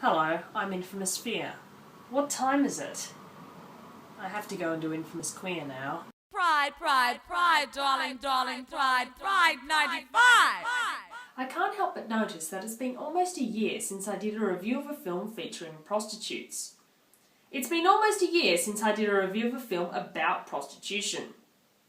Hello, I'm Infamous Fear. What time is it? I have to go and do Infamous Queer now. Pride, pride, pride, darling, darling, pride, pride 95! I can't help but notice that it's been almost a year since I did a review of a film featuring prostitutes. It's been almost a year since I did a review of a film about prostitution.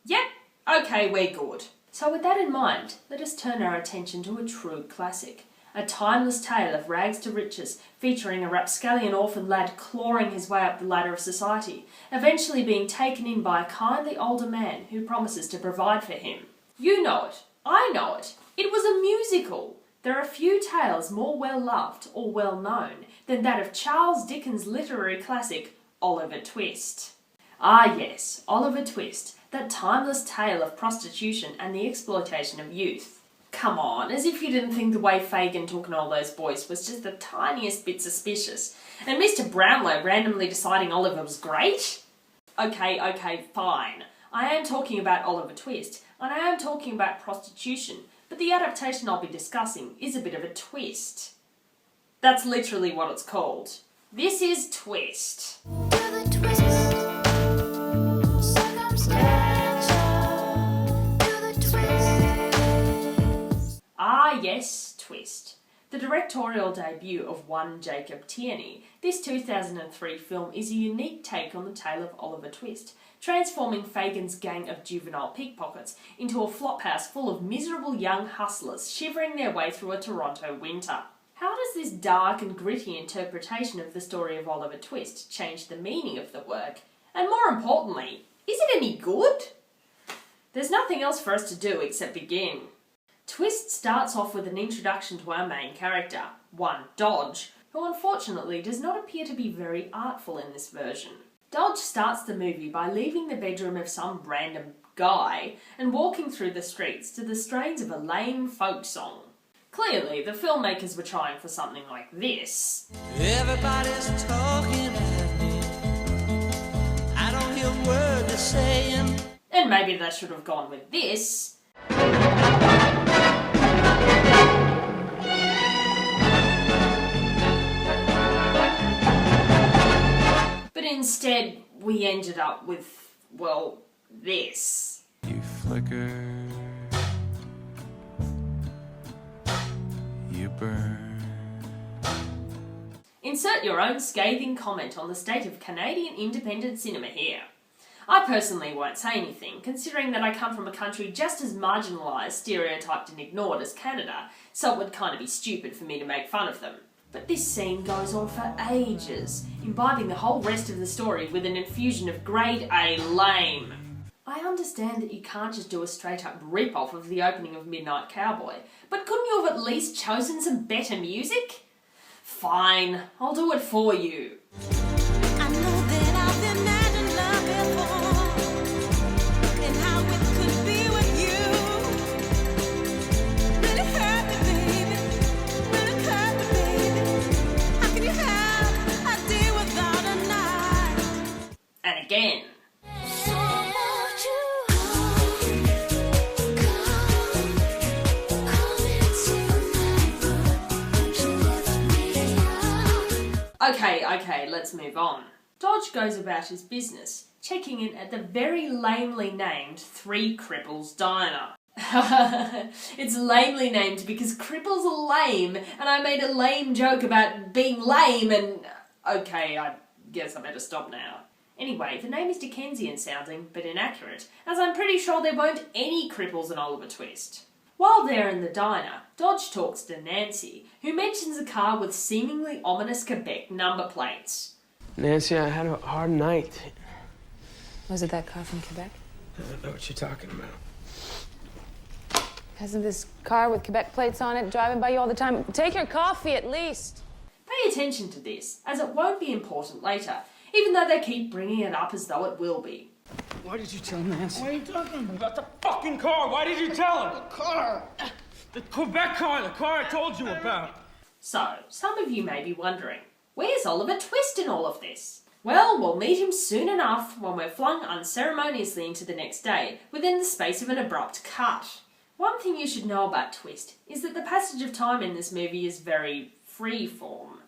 Yep, okay, we're good. So with that in mind, let us turn our attention to a true classic. A timeless tale of rags to riches, featuring a rapscallion orphan lad clawing his way up the ladder of society, eventually being taken in by a kindly older man who promises to provide for him. You know it. I know it. It was a musical. There are few tales more well-loved or well-known than that of Charles Dickens' literary classic, Oliver Twist. Ah yes, Oliver Twist, that timeless tale of prostitution and the exploitation of youth. Come on, as if you didn't think the way Fagin took on all those boys was just the tiniest bit suspicious. And Mr Brownlow randomly deciding Oliver was great? Okay, fine. I am talking about Oliver Twist, and I am talking about prostitution, but the adaptation I'll be discussing is a bit of a twist. That's literally what it's called. This is Twist. Ah yes, Twist. The directorial debut of one Jacob Tierney, this 2003 film is a unique take on the tale of Oliver Twist, transforming Fagin's gang of juvenile pickpockets into a flophouse full of miserable young hustlers shivering their way through a Toronto winter. How does this dark and gritty interpretation of the story of Oliver Twist change the meaning of the work? And more importantly, is it any good? There's nothing else for us to do except begin. Twist starts off with an introduction to our main character, one Dodge, who unfortunately does not appear to be very artful in this version. Dodge starts the movie by leaving the bedroom of some random guy and walking through the streets to the strains of a lame folk song. Clearly, the filmmakers were trying for something like this. Everybody's talking at me. I don't hear a word they're saying. And maybe they should have gone with this. But instead, we ended up with, well, this. You flicker, you burn. Insert your own scathing comment on the state of Canadian independent cinema here. I personally won't say anything, considering that I come from a country just as marginalised, stereotyped and ignored as Canada, so it would kind of be stupid for me to make fun of them. But this scene goes on for ages, imbibing the whole rest of the story with an infusion of grade A lame. I understand that you can't just do a straight up rip-off of the opening of Midnight Cowboy, but couldn't you have at least chosen some better music? Fine, I'll do it for you. I know that I've imagined love before, and how it could be with you. Really hurt me, baby. Really hurt me, baby. How can you have a day without a night? And again. Okay, let's move on. Dodge goes about his business, checking in at the very lamely named Three Cripples Diner. It's lamely named because cripples are lame, and I made a lame joke about being lame and... Okay, I guess I better stop now. Anyway, the name is Dickensian sounding, but inaccurate, as I'm pretty sure there weren't any cripples in Oliver Twist. While they're in the diner, Dodge talks to Nancy, who mentions a car with seemingly ominous Quebec number plates. Nancy, I had a hard night. Was it that car from Quebec? I don't know what you're talking about. Hasn't this car with Quebec plates on it driving by you all the time? Take your coffee at least. Pay attention to this, as it won't be important later, even though they keep bringing it up as though it will be. Why did you tell Nancy? What are you talking about? The fucking car! Why did you tell her? The car! The Quebec car! The car I told you about! So, some of you may be wondering, where's Oliver Twist in all of this? Well, we'll meet him soon enough when we're flung unceremoniously into the next day, within the space of an abrupt cut. One thing you should know about Twist is that the passage of time in this movie is very free-form.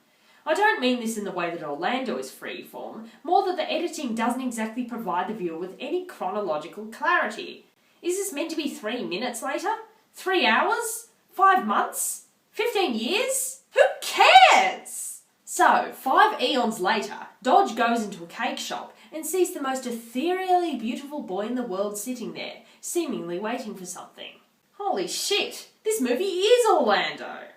I don't mean this in the way that Orlando is freeform, more that the editing doesn't exactly provide the viewer with any chronological clarity. Is this meant to be 3 minutes later? 3 hours? 5 months? 15 years? Who cares? So, 5 eons later, Dodge goes into a cake shop and sees the most ethereally beautiful boy in the world sitting there, seemingly waiting for something. Holy shit, this movie is Orlando!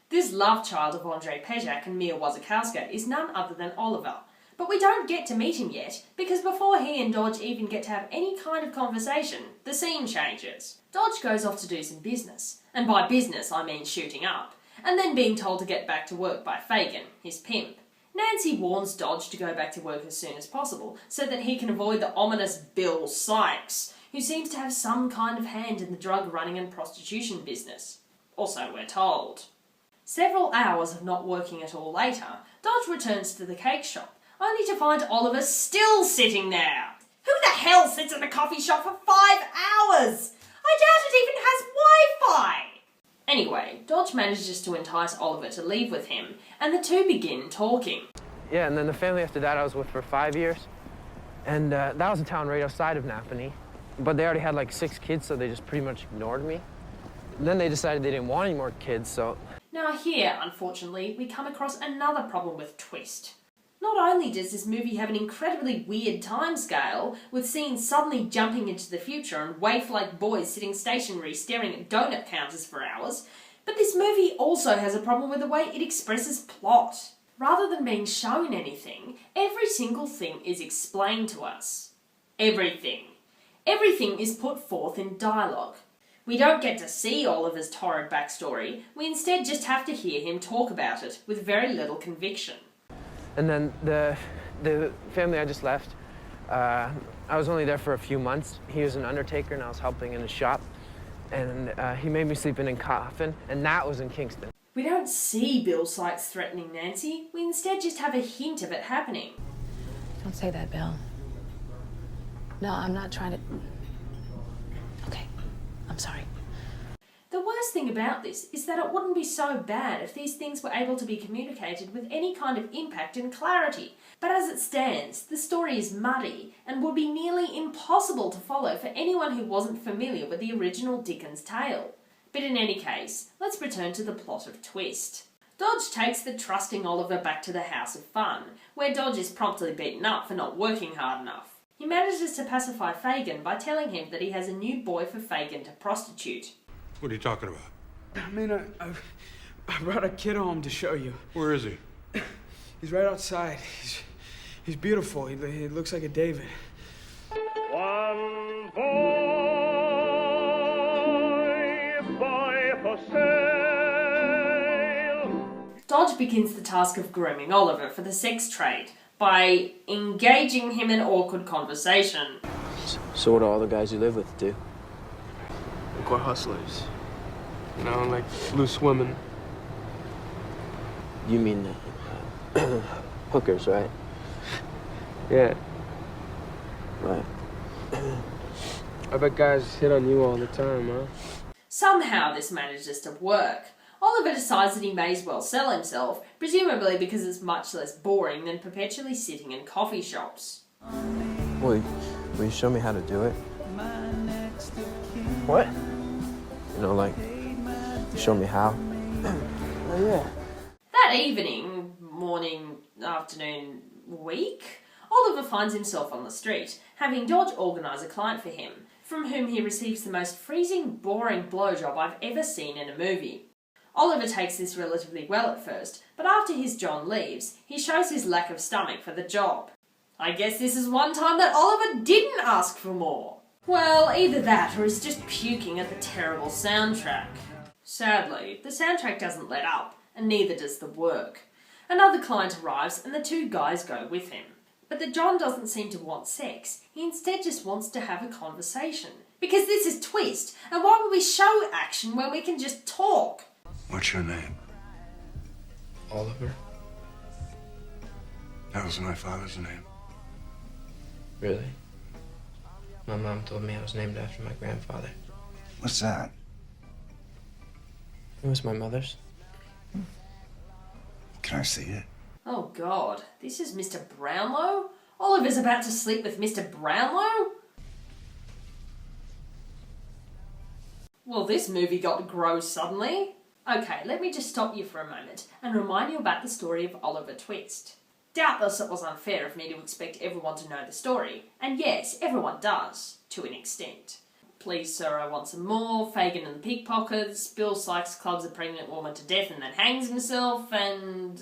This love child of Andreja Pejic and Mia Wasikowska is none other than Oliver, but we don't get to meet him yet, because before he and Dodge even get to have any kind of conversation, the scene changes. Dodge goes off to do some business, and by business I mean shooting up, and then being told to get back to work by Fagin, his pimp. Nancy warns Dodge to go back to work as soon as possible, so that he can avoid the ominous Bill Sykes, who seems to have some kind of hand in the drug running and prostitution business. Also, we're told. Several hours of not working at all later, Dodge returns to the cake shop, only to find Oliver still sitting there. Who the hell sits in a coffee shop for 5 hours? I doubt it even has Wi-Fi! Anyway, Dodge manages to entice Oliver to leave with him, and the two begin talking. Yeah, and then the family after that I was with for 5 years. And that was a town right outside of Napanee. But they already had like 6 kids, so they just pretty much ignored me. And then they decided they didn't want any more kids, so... Now here, unfortunately, we come across another problem with Twist. Not only does this movie have an incredibly weird timescale, with scenes suddenly jumping into the future and waif-like boys sitting stationary staring at donut counters for hours, but this movie also has a problem with the way it expresses plot. Rather than being shown anything, every single thing is explained to us. Everything. Everything is put forth in dialogue. We don't get to see Oliver's torrid backstory, we instead just have to hear him talk about it with very little conviction. And then the family I just left, I was only there for a few months. He was an undertaker and I was helping in his shop. And he made me sleep in a coffin, and that was in Kingston. We don't see Bill Sykes threatening Nancy, we instead just have a hint of it happening. Don't say that, Bill. No, I'm not trying to... Okay, I'm sorry. The worst thing about this is that it wouldn't be so bad if these things were able to be communicated with any kind of impact and clarity. But as it stands, the story is muddy and would be nearly impossible to follow for anyone who wasn't familiar with the original Dickens tale. But in any case, let's return to the plot of Twist. Dodge takes the trusting Oliver back to the House of Fun, where Dodge is promptly beaten up for not working hard enough. He manages to pacify Fagin by telling him that he has a new boy for Fagin to prostitute. What are you talking about? I mean, I brought a kid home to show you. Where is he? He's right outside. He's beautiful. He looks like a David. One boy for sale. Dodge begins the task of grooming Oliver for the sex trade by engaging him in awkward conversation. So what do all the guys you live with do? We're hustlers. You know, like loose women. You mean hookers, right? Yeah. Right. I bet guys hit on you all the time, huh? Somehow this manages to work. Oliver decides that he may as well sell himself, presumably because it's much less boring than perpetually sitting in coffee shops. Will you show me how to do it? What? You know, like, show me how. Oh, yeah. That evening, morning, afternoon, week, Oliver finds himself on the street, having Dodge organise a client for him, from whom he receives the most freezing, boring blowjob I've ever seen in a movie. Oliver takes this relatively well at first, but after his John leaves, he shows his lack of stomach for the job. I guess this is one time that Oliver didn't ask for more. Well, either that or he's just puking at the terrible soundtrack. Sadly, the soundtrack doesn't let up, and neither does the work. Another client arrives and the two guys go with him. But the John doesn't seem to want sex, he instead just wants to have a conversation. Because this is Twist, and why would we show action when we can just talk? What's your name? Oliver? That was my father's name. Really? My mom told me I was named after my grandfather. What's that? It was my mother's. Can I see it? Oh God, this is Mr. Brownlow? Oliver's about to sleep with Mr. Brownlow? Well, this movie got gross suddenly. Okay, let me just stop you for a moment and remind you about the story of Oliver Twist. Doubtless it was unfair of me to expect everyone to know the story, and yes, everyone does, to an extent. Please Sir, I Want Some More, Fagin and the Pickpockets, Bill Sykes clubs a pregnant woman to death and then hangs himself, and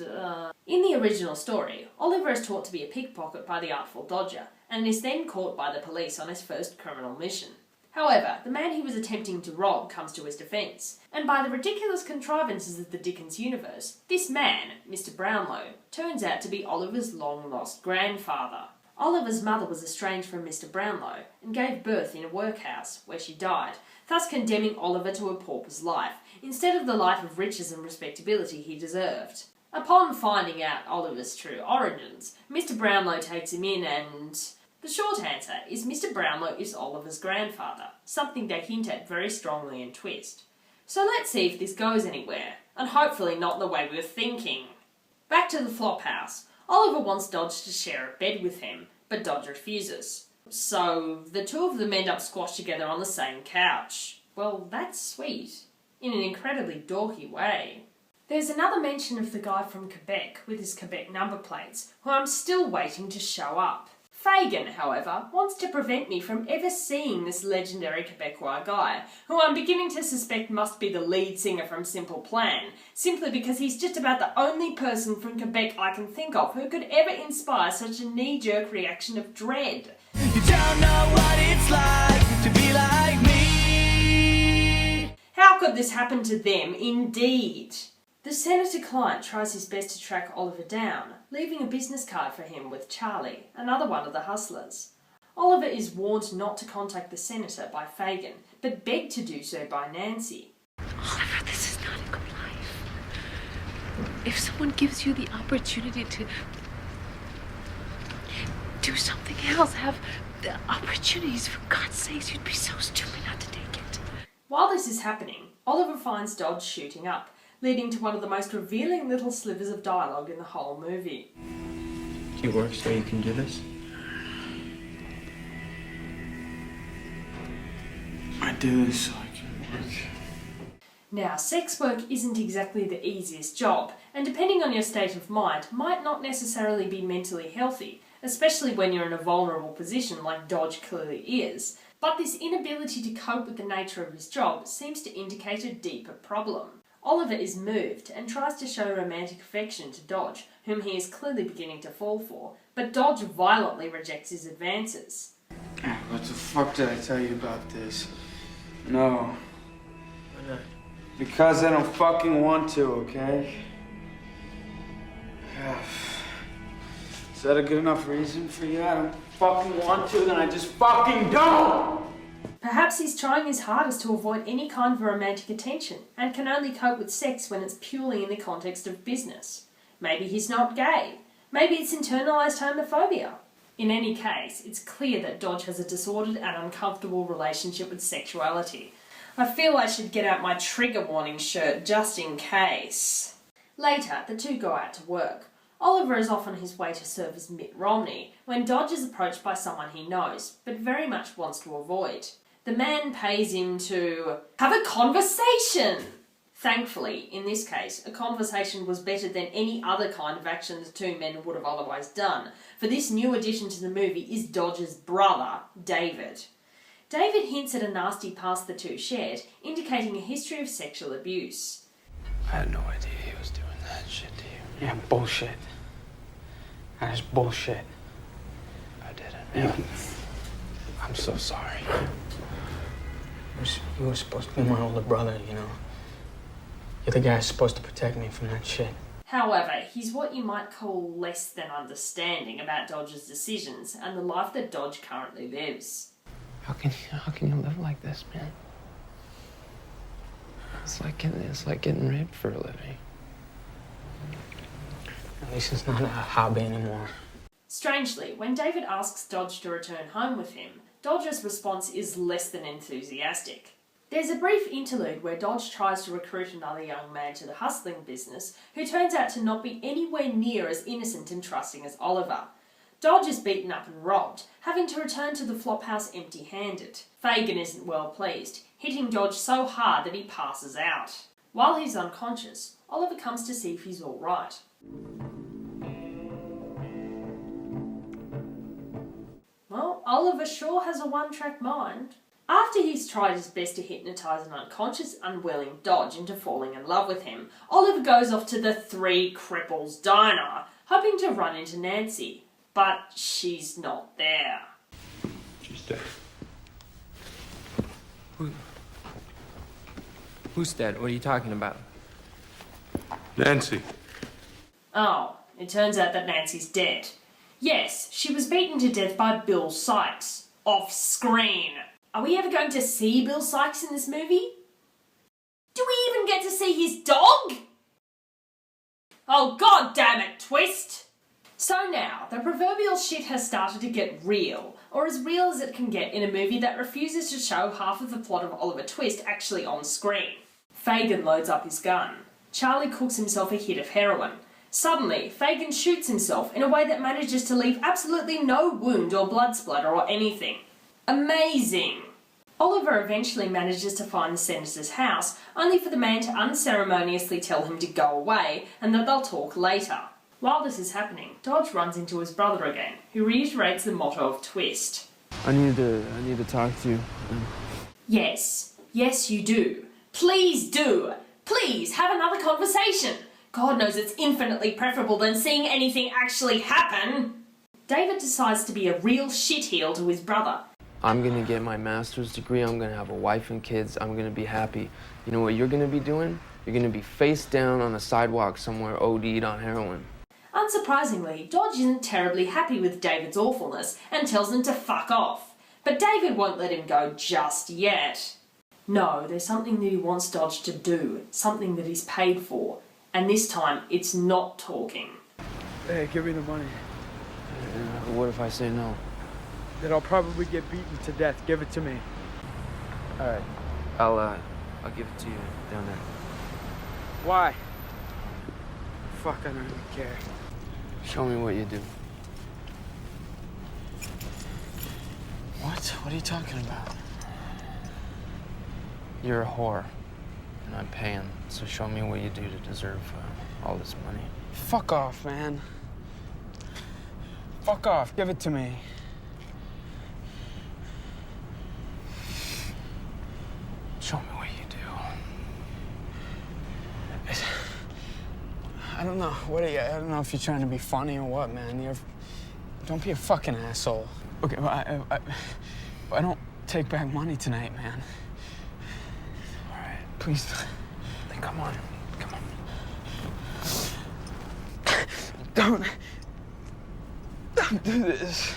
In the original story, Oliver is taught to be a pickpocket by the Artful Dodger, and is then caught by the police on his first criminal mission. However, the man he was attempting to rob comes to his defence, and by the ridiculous contrivances of the Dickens universe, this man, Mr. Brownlow, turns out to be Oliver's long-lost grandfather. Oliver's mother was estranged from Mr. Brownlow and gave birth in a workhouse, where she died, thus condemning Oliver to a pauper's life, instead of the life of riches and respectability he deserved. Upon finding out Oliver's true origins, Mr. Brownlow takes him in and... The short answer is Mr. Brownlow is Oliver's grandfather, something they hint at very strongly in Twist. So let's see if this goes anywhere, and hopefully not in the way we were thinking. Back to the flop house. Oliver wants Dodge to share a bed with him, but Dodge refuses. So the two of them end up squashed together on the same couch. Well, that's sweet, in an incredibly dorky way. There's another mention of the guy from Quebec with his Quebec numberplates, who I'm still waiting to show up. Fagin, however, wants to prevent me from ever seeing this legendary Quebecois guy, who I'm beginning to suspect must be the lead singer from Simple Plan, simply because he's just about the only person from Quebec I can think of who could ever inspire such a knee-jerk reaction of dread. You don't know what it's like to be like me. How could this happen to them, indeed? The senator client tries his best to track Oliver down, leaving a business card for him with Charlie, another one of the hustlers. Oliver is warned not to contact the senator by Fagin, but begged to do so by Nancy. Oliver, this is not a good life. If someone gives you the opportunity to do something else, have the opportunities, for God's sakes, you'd be so stupid not to take it. While this is happening, Oliver finds Dodge shooting up, leading to one of the most revealing little slivers of dialogue in the whole movie. Do you work so you can do this? I do this so I can work. Now, sex work isn't exactly the easiest job, and depending on your state of mind, might not necessarily be mentally healthy, especially when you're in a vulnerable position like Dodge clearly is. But this inability to cope with the nature of his job seems to indicate a deeper problem. Oliver is moved and tries to show romantic affection to Dodge, whom he is clearly beginning to fall for, but Dodge violently rejects his advances. What the fuck did I tell you about this? No. Why not? Because I don't fucking want to, okay? Is that a good enough reason for you? I don't fucking want to, then I just fucking don't! Perhaps he's trying his hardest to avoid any kind of romantic attention, and can only cope with sex when it's purely in the context of business. Maybe he's not gay. Maybe it's internalised homophobia. In any case, it's clear that Dodge has a disordered and uncomfortable relationship with sexuality. I feel I should get out my trigger warning shirt just in case. Later, the two go out to work. Oliver is off on his way to serve as Mitt Romney, when Dodge is approached by someone he knows, but very much wants to avoid. The man pays him to have a conversation! Thankfully, in this case, a conversation was better than any other kind of action the two men would have otherwise done, for this new addition to the movie is Dodge's brother, David. David hints at a nasty past the two shared, indicating a history of sexual abuse. I had no idea he was doing that shit to you. Yeah, bullshit. That is bullshit. I didn't. Yeah. I'm so sorry. You were supposed to be my older brother, you know? You're the guy supposed to protect me from that shit. However, he's what you might call less than understanding about Dodge's decisions and the life that Dodge currently lives. How can you live like this, man? It's like getting raped for a living. At least it's not a hobby anymore. Strangely, when David asks Dodge to return home with him, Dodge's response is less than enthusiastic. There's a brief interlude where Dodge tries to recruit another young man to the hustling business who turns out to not be anywhere near as innocent and trusting as Oliver. Dodge is beaten up and robbed, having to return to the flophouse empty-handed. Fagin isn't well pleased, hitting Dodge so hard that he passes out. While he's unconscious, Oliver comes to see if he's alright. Well, Oliver sure has a one-track mind. After he's tried his best to hypnotise an unconscious, unwilling Dodge into falling in love with him, Oliver goes off to the Three Cripples Diner, hoping to run into Nancy. But she's not there. She's dead. Who's dead? What are you talking about? Nancy. Oh, it turns out that Nancy's dead. Yes, she was beaten to death by Bill Sykes. Off screen. Are we ever going to see Bill Sykes in this movie? Do we even get to see his dog? Oh, god damn it, twist! So now, the proverbial shit has started to get real, or as real as it can get in a movie that refuses to show half of the plot of Oliver Twist actually on screen. Fagin loads up his gun. Charlie cooks himself a hit of heroin. Suddenly, Fagin shoots himself in a way that manages to leave absolutely no wound or blood splatter or anything. Amazing! Oliver eventually manages to find the senator's house, only for the man to unceremoniously tell him to go away and that they'll talk later. While this is happening, Dodge runs into his brother again, who reiterates the motto of Twist. I need to talk to you. Yes, you do. Please do. Please have another conversation. God knows it's infinitely preferable than seeing anything actually happen. David decides to be a real shitheel to his brother. I'm gonna get my master's degree, I'm gonna have a wife and kids, I'm gonna be happy. You know what you're gonna be doing? You're gonna be face down on a sidewalk somewhere OD'd on heroin. Unsurprisingly, Dodge isn't terribly happy with David's awfulness and tells him to fuck off. But David won't let him go just yet. No, there's something that he wants Dodge to do, something that he's paid for. And this time, it's not talking. Hey, give me the money. What if I say no? Then I'll probably get beaten to death. Give it to me. All right, I'll give it to you down there. Why? Fuck, I don't even care. Show me what you do. What? What are you talking about? You're a whore, and I'm paying, so show me what you do to deserve all this money. Fuck off, man. Fuck off. Give it to me. Show me what you do. I don't know. What are you? I don't know if you're trying to be funny or what, man. Don't be a fucking asshole. Okay, well, I don't take back money tonight, man. All right. Please. Then come on. Come on. Don't do this.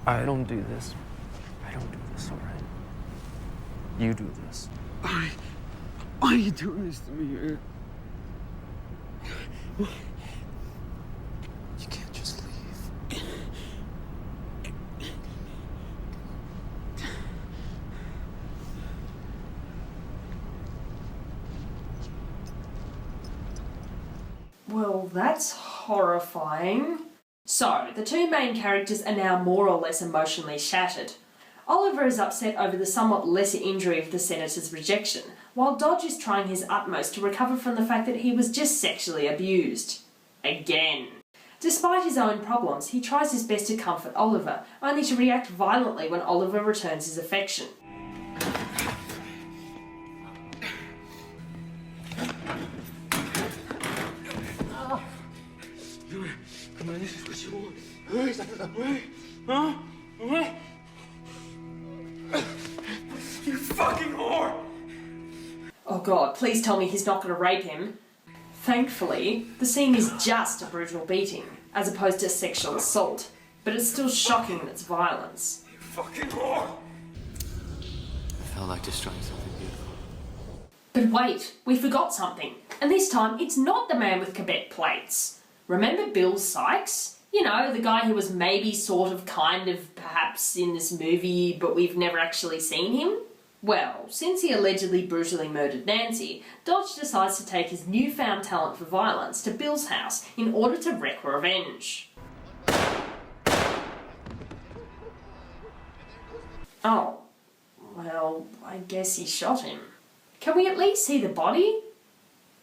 I don't do this. I don't do this, all right? You do this. Why are you doing this to me, man? You can't just leave. Well, that's horrifying. So, the two main characters are now more or less emotionally shattered. Oliver is upset over the somewhat lesser injury of the senator's rejection, while Dodge is trying his utmost to recover from the fact that he was just sexually abused. Again. Despite his own problems, he tries his best to comfort Oliver, only to react violently when Oliver returns his affection. Come on, this is what you want. Huh? Huh? You fucking whore! Oh god, please tell me he's not going to rape him. Thankfully, the scene is just a brutal beating, as opposed to sexual assault, but it's still shocking in its violence. You fucking whore! I felt like destroying something beautiful. But wait, we forgot something, and this time it's not the man with Quebec plates. Remember Bill Sykes? You know, the guy who was maybe sort of kind of perhaps in this movie but we've never actually seen him? Well, since he allegedly brutally murdered Nancy, Dodge decides to take his newfound talent for violence to Bill's house in order to wreak revenge. Oh, well, I guess he shot him. Can we at least see the body?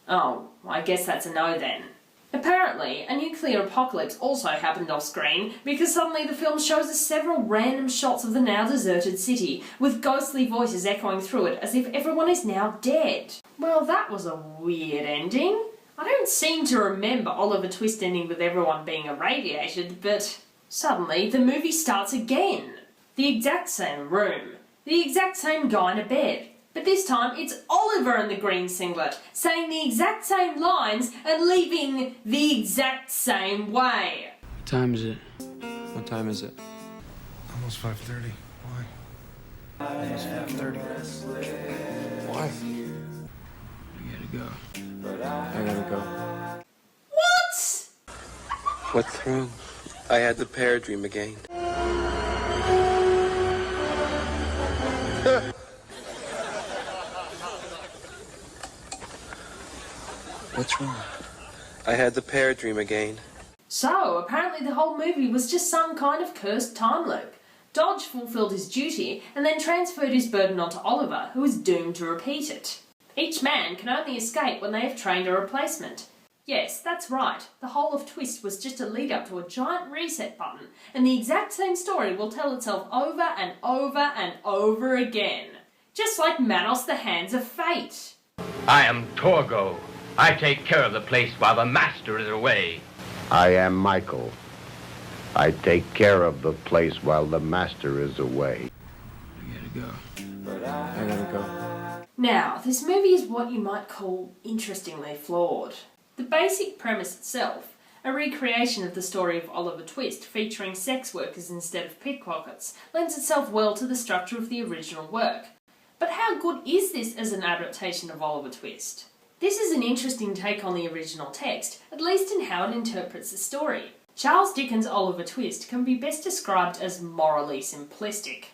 Oh, I guess that's a no then. Apparently, a nuclear apocalypse also happened off screen because suddenly the film shows us several random shots of the now deserted city with ghostly voices echoing through it as if everyone is now dead. Well, that was a weird ending. I don't seem to remember Oliver Twist ending with everyone being irradiated, but suddenly the movie starts again. The exact same room, the exact same guy in a bed, but this time it's Oliver in the green singlet, saying the exact same lines and leaving the exact same way. What time is it? What time is it? Almost 5:30. Why? It's 5:30. Why? We gotta go. I gotta go. What? What's wrong? I had the pear dream again. What's wrong? I had the pear dream again. So, apparently the whole movie was just some kind of cursed time loop. Dodge fulfilled his duty and then transferred his burden onto Oliver, who is doomed to repeat it. Each man can only escape when they have trained a replacement. Yes, that's right, the whole of Twist was just a lead up to a giant reset button, and the exact same story will tell itself over and over and over again. Just like Manos the Hands of Fate. I am Torgo. I take care of the place while the master is away. I am Michael. I take care of the place while the master is away. We gotta go. I gotta go. Now, this movie is what you might call interestingly flawed. The basic premise itself, a recreation of the story of Oliver Twist featuring sex workers instead of pickpockets, lends itself well to the structure of the original work. But how good is this as an adaptation of Oliver Twist? This is an interesting take on the original text, at least in how it interprets the story. Charles Dickens' Oliver Twist can be best described as morally simplistic.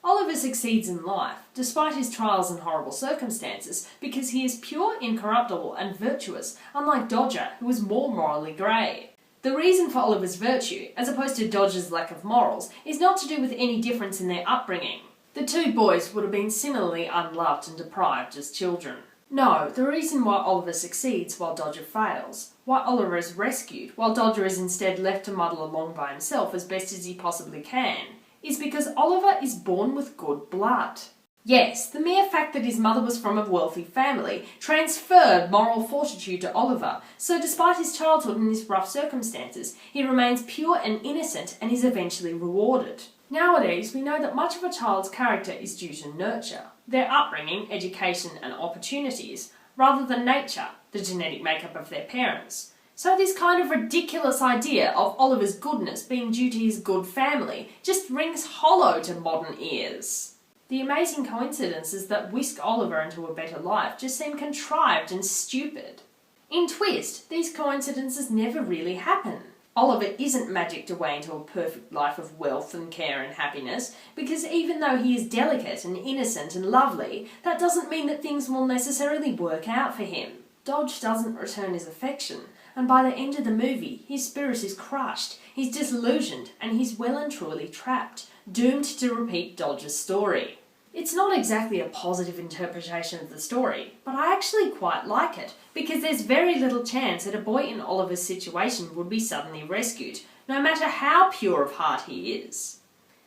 Oliver succeeds in life, despite his trials and horrible circumstances, because he is pure, incorruptible and virtuous, unlike Dodger, who is more morally grey. The reason for Oliver's virtue, as opposed to Dodger's lack of morals, is not to do with any difference in their upbringing. The two boys would have been similarly unloved and deprived as children. No, the reason why Oliver succeeds while Dodger fails, why Oliver is rescued while Dodger is instead left to muddle along by himself as best as he possibly can, is because Oliver is born with good blood. Yes, the mere fact that his mother was from a wealthy family transferred moral fortitude to Oliver, so despite his childhood and his rough circumstances, he remains pure and innocent and is eventually rewarded. Nowadays, we know that much of a child's character is due to nurture, their upbringing, education and opportunities, rather than nature, the genetic makeup of their parents. So this kind of ridiculous idea of Oliver's goodness being due to his good family just rings hollow to modern ears. The amazing coincidences that whisk Oliver into a better life just seem contrived and stupid. In Twist, these coincidences never really happen. Oliver isn't magicked away into a perfect life of wealth and care and happiness, because even though he is delicate and innocent and lovely, that doesn't mean that things will necessarily work out for him. Dodge doesn't return his affection, and by the end of the movie, his spirit is crushed, he's disillusioned, and he's well and truly trapped, doomed to repeat Dodge's story. It's not exactly a positive interpretation of the story, but I actually quite like it, because there's very little chance that a boy in Oliver's situation would be suddenly rescued, no matter how pure of heart he is.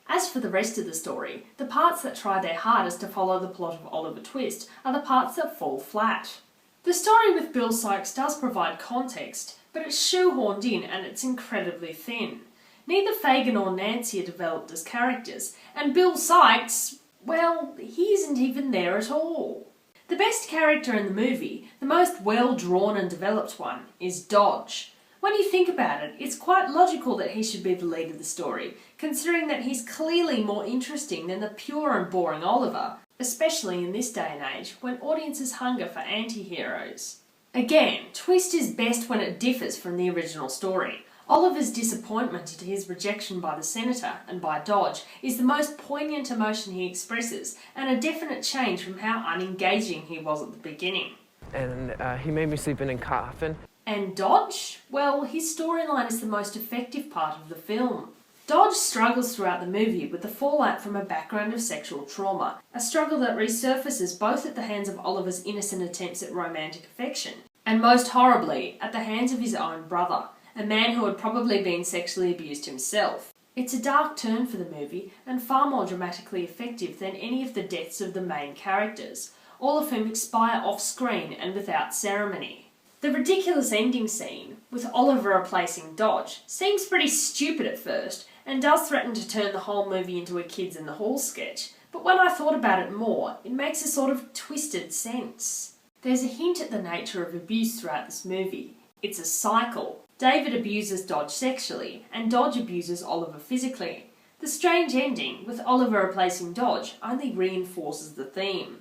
As for the rest of the story, the parts that try their hardest to follow the plot of Oliver Twist are the parts that fall flat. The story with Bill Sikes does provide context, but it's shoehorned in and it's incredibly thin. Neither Fagin or Nancy are developed as characters, and Bill Sikes, well, he isn't even there at all. The best character in the movie, the most well-drawn and developed one, is Dodge. When you think about it, it's quite logical that he should be the lead of the story, considering that he's clearly more interesting than the pure and boring Oliver, especially in this day and age, when audiences hunger for anti-heroes. Again, Twist is best when it differs from the original story. Oliver's disappointment at his rejection by the senator and by Dodge is the most poignant emotion he expresses, and a definite change from how unengaging he was at the beginning. And he made me sleep in a coffin. And Dodge? Well, his storyline is the most effective part of the film. Dodge struggles throughout the movie with the fallout from a background of sexual trauma, a struggle that resurfaces both at the hands of Oliver's innocent attempts at romantic affection, and most horribly, at the hands of his own brother, a man who had probably been sexually abused himself. It's a dark turn for the movie, and far more dramatically effective than any of the deaths of the main characters, all of whom expire off-screen and without ceremony. The ridiculous ending scene, with Oliver replacing Dodge, seems pretty stupid at first, and does threaten to turn the whole movie into a Kids in the Hall sketch, but when I thought about it more, it makes a sort of twisted sense. There's a hint at the nature of abuse throughout this movie. It's a cycle. David abuses Dodge sexually, and Dodge abuses Oliver physically. The strange ending, with Oliver replacing Dodge, only reinforces the theme.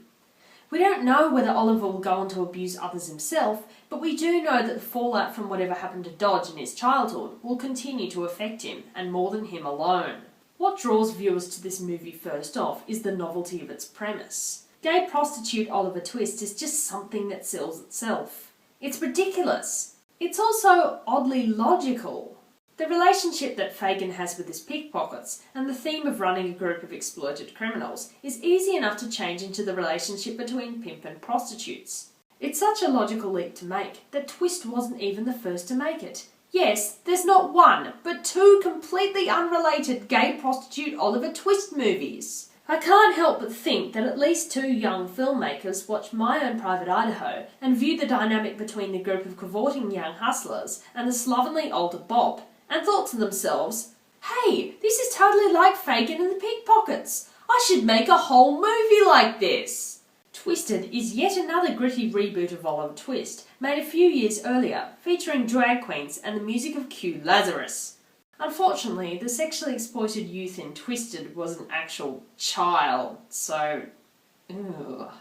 We don't know whether Oliver will go on to abuse others himself, but we do know that the fallout from whatever happened to Dodge in his childhood will continue to affect him, and more than him alone. What draws viewers to this movie first off is the novelty of its premise. Gay prostitute Oliver Twist is just something that sells itself. It's ridiculous. It's also oddly logical. The relationship that Fagin has with his pickpockets and the theme of running a group of exploited criminals is easy enough to change into the relationship between pimp and prostitutes. It's such a logical leap to make that Twist wasn't even the first to make it. Yes, there's not one, but two completely unrelated gay prostitute Oliver Twist movies. I can't help but think that at least two young filmmakers watched My Own Private Idaho and viewed the dynamic between the group of cavorting young hustlers and the slovenly older Bob, and thought to themselves, hey, this is totally like Fagin and the Pickpockets. I should make a whole movie like this. Twisted is yet another gritty reboot of Oliver Twist, made a few years earlier, featuring drag queens and the music of Q Lazarus. Unfortunately, the sexually exploited youth in Twisted was an actual child, so... ugh.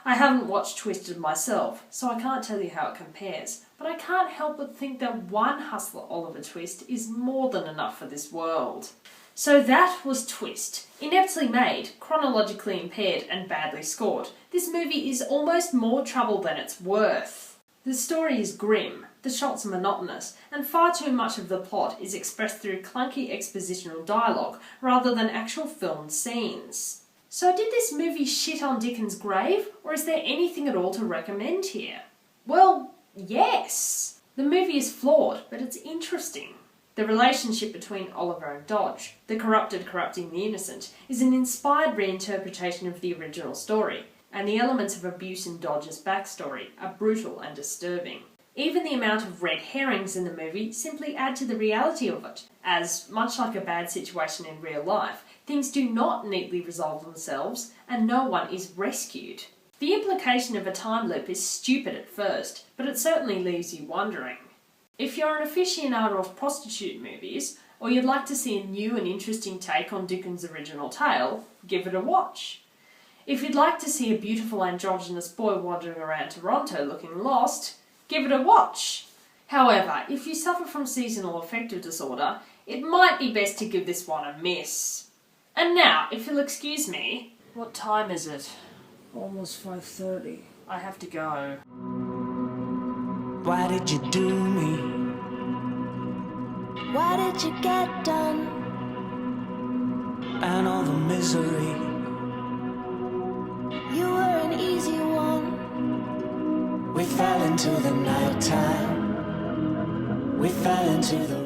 I haven't watched Twisted myself, so I can't tell you how it compares, but I can't help but think that one hustler Oliver Twist is more than enough for this world. So that was Twist. Ineptly made, chronologically impaired, and badly scored, this movie is almost more trouble than it's worth. The story is grim, the shots are monotonous, and far too much of the plot is expressed through clunky expositional dialogue rather than actual filmed scenes. So did this movie shit on Dickens' grave, or is there anything at all to recommend here? Well, yes! The movie is flawed, but it's interesting. The relationship between Oliver and Dodge, the corrupted corrupting the innocent, is an inspired reinterpretation of the original story, and the elements of abuse in Dodge's backstory are brutal and disturbing. Even the amount of red herrings in the movie simply add to the reality of it, as, much like a bad situation in real life, things do not neatly resolve themselves, and no one is rescued. The implication of a time loop is stupid at first, but it certainly leaves you wondering. If you're an aficionado of prostitute movies, or you'd like to see a new and interesting take on Dickens' original tale, give it a watch. If you'd like to see a beautiful androgynous boy wandering around Toronto looking lost, give it a watch. However, if you suffer from seasonal affective disorder, it might be best to give this one a miss. And now, if you'll excuse me... What time is it? Almost 5:30. I have to go. Why did you do me? Why did you get done? And all the misery. You were an easy one. We fell into the night time. We fell into the